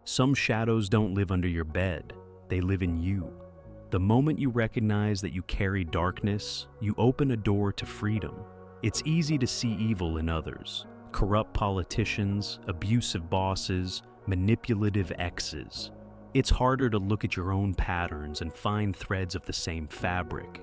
Some shadows don't live under your bed, they live in you. The moment you recognize that you carry darkness, you open a door to freedom. It's easy to see evil in others: corrupt politicians, abusive bosses, manipulative exes. It's harder to look at your own patterns and find threads of the same fabric.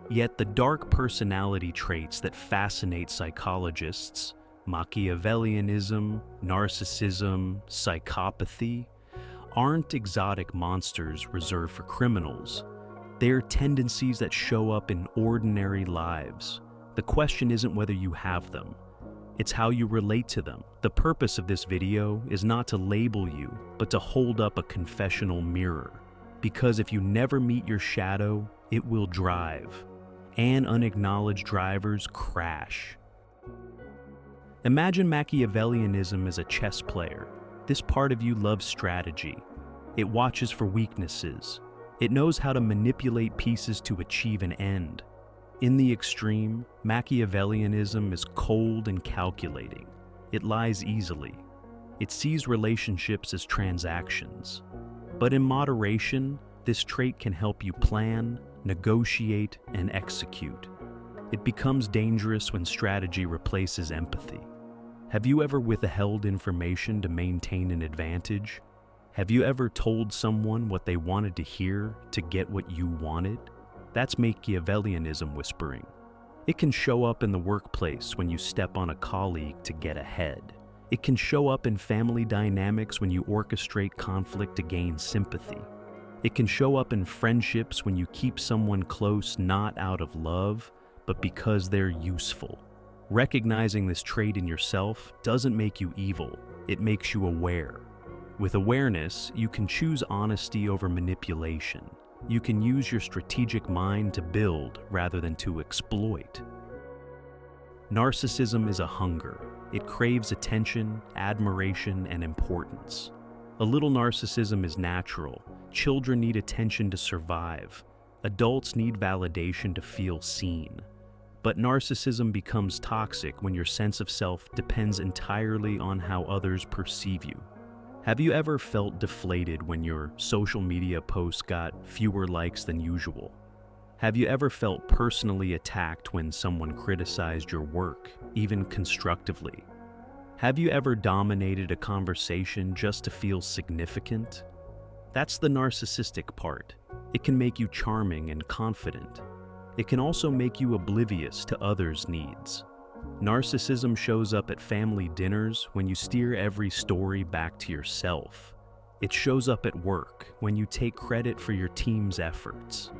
Yet the dark personality traits that fascinate psychologists, Machiavellianism, narcissism, psychopathy, aren't exotic monsters reserved for criminals. They're tendencies that show up in ordinary lives. The question isn't whether you have them, it's how you relate to them. The purpose of this video is not to label you, but to hold up a confessional mirror. Because if you never meet your shadow, it will drive. And unacknowledged drivers crash. Imagine Machiavellianism as a chess player. This part of you loves strategy. It watches for weaknesses. It knows how to manipulate pieces to achieve an end. In the extreme, Machiavellianism is cold and calculating. It lies easily. It sees relationships as transactions. But in moderation, this trait can help you plan, negotiate, and execute. It becomes dangerous when strategy replaces empathy. Have you ever withheld information to maintain an advantage? Have you ever told someone what they wanted to hear to get what you wanted? That's Machiavellianism whispering. It can show up in the workplace when you step on a colleague to get ahead. It can show up in family dynamics when you orchestrate conflict to gain sympathy. It can show up in friendships when you keep someone close not out of love, but because they're useful. Recognizing this trait in yourself doesn't make you evil, it makes you aware. With awareness, you can choose honesty over manipulation. You can use your strategic mind to build rather than to exploit. Narcissism is a hunger. It craves attention, admiration, and importance. A little narcissism is natural. Children need attention to survive. Adults need validation to feel seen. But narcissism becomes toxic when your sense of self depends entirely on how others perceive you. Have you ever felt deflated when your social media posts got fewer likes than usual? Have you ever felt personally attacked when someone criticized your work, even constructively? Have you ever dominated a conversation just to feel significant? That's the narcissistic part. It can make you charming and confident. It can also make you oblivious to others' needs. Narcissism shows up at family dinners when you steer every story back to yourself. It shows up at work when you take credit for your team's efforts.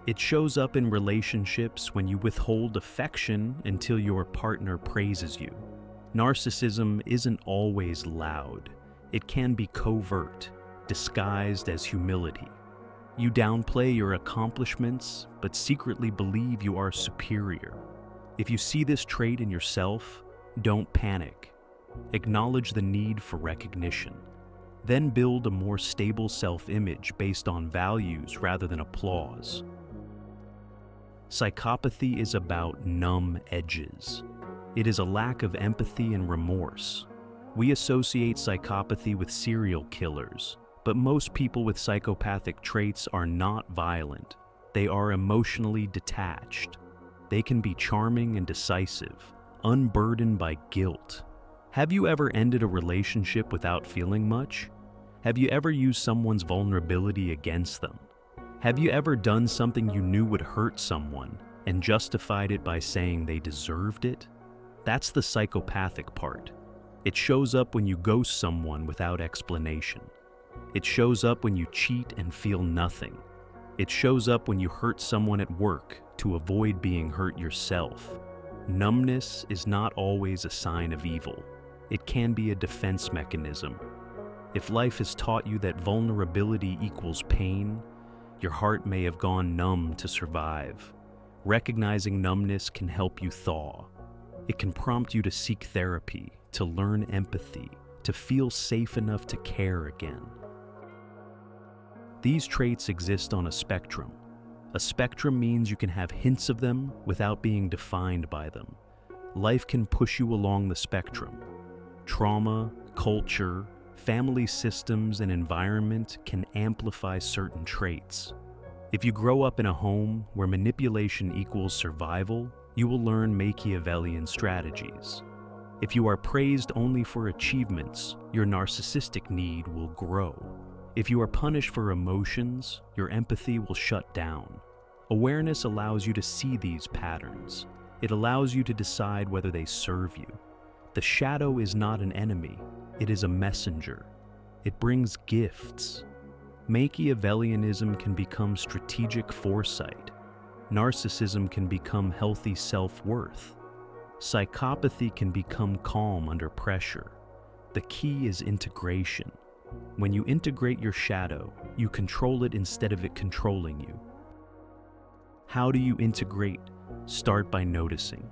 It shows up in relationships when you withhold affection until your partner praises you. Narcissism isn't always loud. It can be covert, disguised as humility. You downplay your accomplishments, but secretly believe you are superior. If you see this trait in yourself, don't panic. Acknowledge the need for recognition. Then build a more stable self-image based on values rather than applause. Psychopathy is about numb edges. It is a lack of empathy and remorse. We associate psychopathy with serial killers, but most people with psychopathic traits are not violent. They are emotionally detached. They can be charming and decisive, unburdened by guilt. Have you ever ended a relationship without feeling much? Have you ever used someone's vulnerability against them? Have you ever done something you knew would hurt someone and justified it by saying they deserved it? That's the psychopathic part. It shows up when you ghost someone without explanation. It shows up when you cheat and feel nothing. It shows up when you hurt someone at work to avoid being hurt yourself. Numbness is not always a sign of evil. It can be a defense mechanism. If life has taught you that vulnerability equals pain, your heart may have gone numb to survive. Recognizing numbness can help you thaw. It can prompt you to seek therapy, to learn empathy, to feel safe enough to care again. These traits exist on a spectrum. A spectrum means you can have hints of them without being defined by them. Life can push you along the spectrum. Trauma, culture, family systems and environment can amplify certain traits. If you grow up in a home where manipulation equals survival, you will learn Machiavellian strategies. If you are praised only for achievements, your narcissistic need will grow. If you are punished for emotions, your empathy will shut down. Awareness allows you to see these patterns. It allows you to decide whether they serve you. The shadow is not an enemy, it is a messenger. It brings gifts. Machiavellianism can become strategic foresight. Narcissism can become healthy self-worth. Psychopathy can become calm under pressure. The key is integration. When you integrate your shadow, you control it instead of it controlling you. How do you integrate? Start by noticing.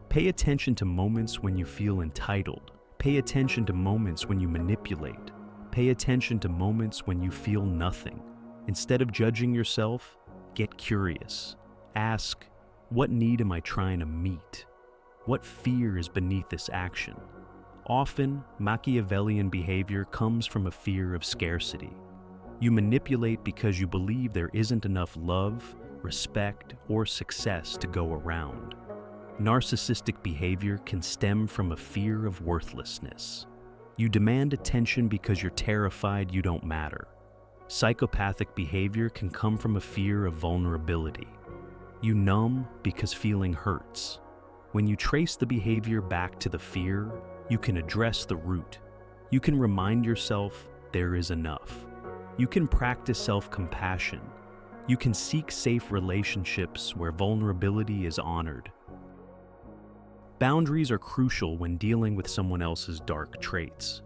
Pay attention to moments when you feel entitled. Pay attention to moments when you manipulate. Pay attention to moments when you feel nothing. Instead of judging yourself, get curious. Ask, what need am I trying to meet? What fear is beneath this action? Often, Machiavellian behavior comes from a fear of scarcity. You manipulate because you believe there isn't enough love, respect, or success to go around. Narcissistic behavior can stem from a fear of worthlessness. You demand attention because you're terrified you don't matter. Psychopathic behavior can come from a fear of vulnerability. You numb because feeling hurts. When you trace the behavior back to the fear, you can address the root. You can remind yourself there is enough. You can practice self-compassion. You can seek safe relationships where vulnerability is honored. Boundaries are crucial when dealing with someone else's dark traits.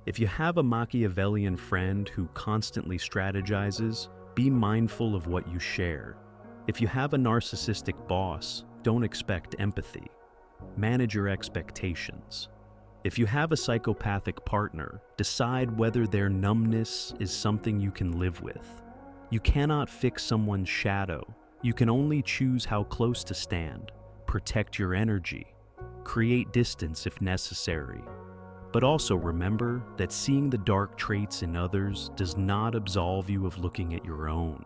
If you have a Machiavellian friend who constantly strategizes, be mindful of what you share. If you have a narcissistic boss, don't expect empathy. Manage your expectations. If you have a psychopathic partner, decide whether their numbness is something you can live with. You cannot fix someone's shadow. You can only choose how close to stand. Protect your energy. Create distance if necessary. But also remember that seeing the dark traits in others does not absolve you of looking at your own.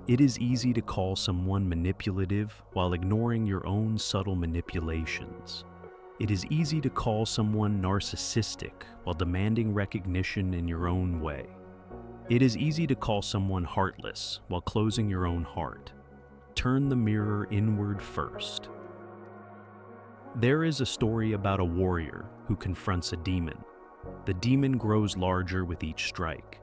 It is easy to call someone manipulative while ignoring your own subtle manipulations. It is easy to call someone narcissistic while demanding recognition in your own way. It is easy to call someone heartless while closing your own heart. Turn the mirror inward first. There is a story about a warrior who confronts a demon. The demon grows larger with each strike.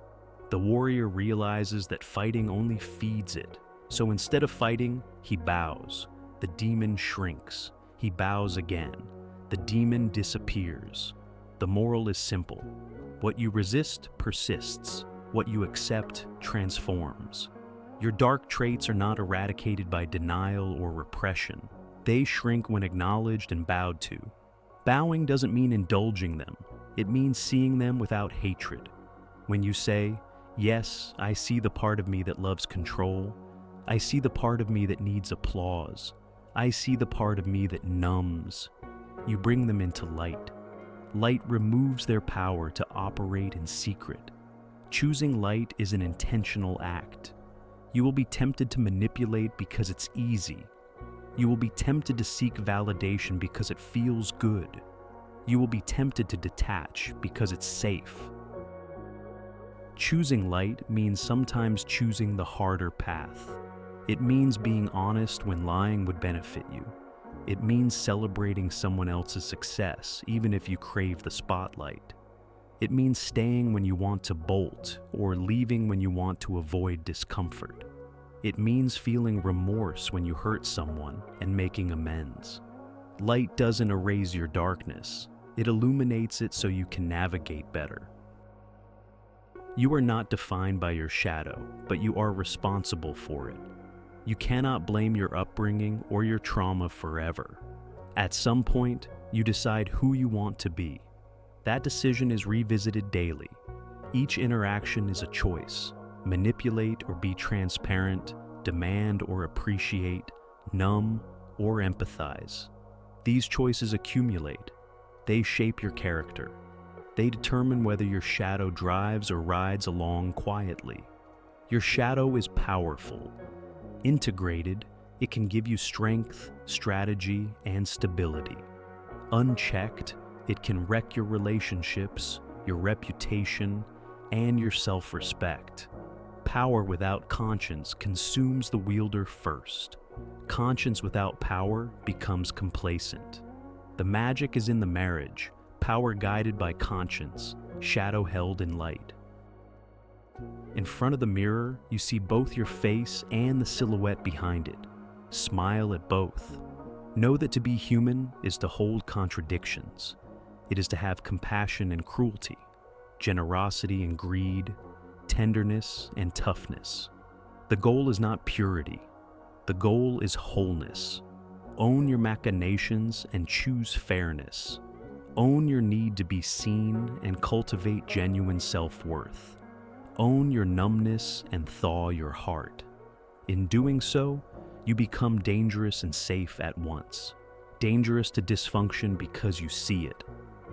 The warrior realizes that fighting only feeds it, so instead of fighting, he bows. The demon shrinks. He bows again. The demon disappears. The moral is simple. What you resist persists. What you accept transforms. Your dark traits are not eradicated by denial or repression. They shrink when acknowledged and bowed to. Bowing doesn't mean indulging them. It means seeing them without hatred. When you say, "Yes, I see the part of me that loves control. I see the part of me that needs applause. I see the part of me that numbs," you bring them into light. Light removes their power to operate in secret. Choosing light is an intentional act. You will be tempted to manipulate because it's easy. You will be tempted to seek validation because it feels good. You will be tempted to detach because it's safe. Choosing light means sometimes choosing the harder path. It means being honest when lying would benefit you. It means celebrating someone else's success, even if you crave the spotlight. It means staying when you want to bolt, or leaving when you want to avoid discomfort. It means feeling remorse when you hurt someone and making amends. Light doesn't erase your darkness. It illuminates it so you can navigate better. You are not defined by your shadow, but you are responsible for it. You cannot blame your upbringing or your trauma forever. At some point, you decide who you want to be. That decision is revisited daily. Each interaction is a choice. Manipulate or be transparent, demand or appreciate, numb or empathize. These choices accumulate. They shape your character. They determine whether your shadow drives or rides along quietly. Your shadow is powerful. Integrated, it can give you strength, strategy, and stability. Unchecked, it can wreck your relationships, your reputation, and your self-respect. Power without conscience consumes the wielder first. Conscience without power becomes complacent. The magic is in the marriage, power guided by conscience, shadow held in light. In front of the mirror, you see both your face and the silhouette behind it. Smile at both. Know that to be human is to hold contradictions. It is to have compassion and cruelty, generosity and greed, tenderness and toughness. The goal is not purity. The goal is wholeness. Own your machinations and choose fairness. Own your need to be seen and cultivate genuine self-worth. Own your numbness and thaw your heart. In doing so, you become dangerous and safe at once. Dangerous to dysfunction because you see it.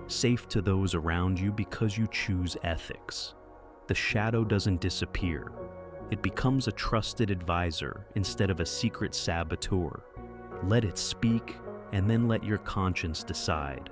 Safe to those around you because you choose ethics. The shadow doesn't disappear. It becomes a trusted advisor instead of a secret saboteur. Let it speak, and then let your conscience decide.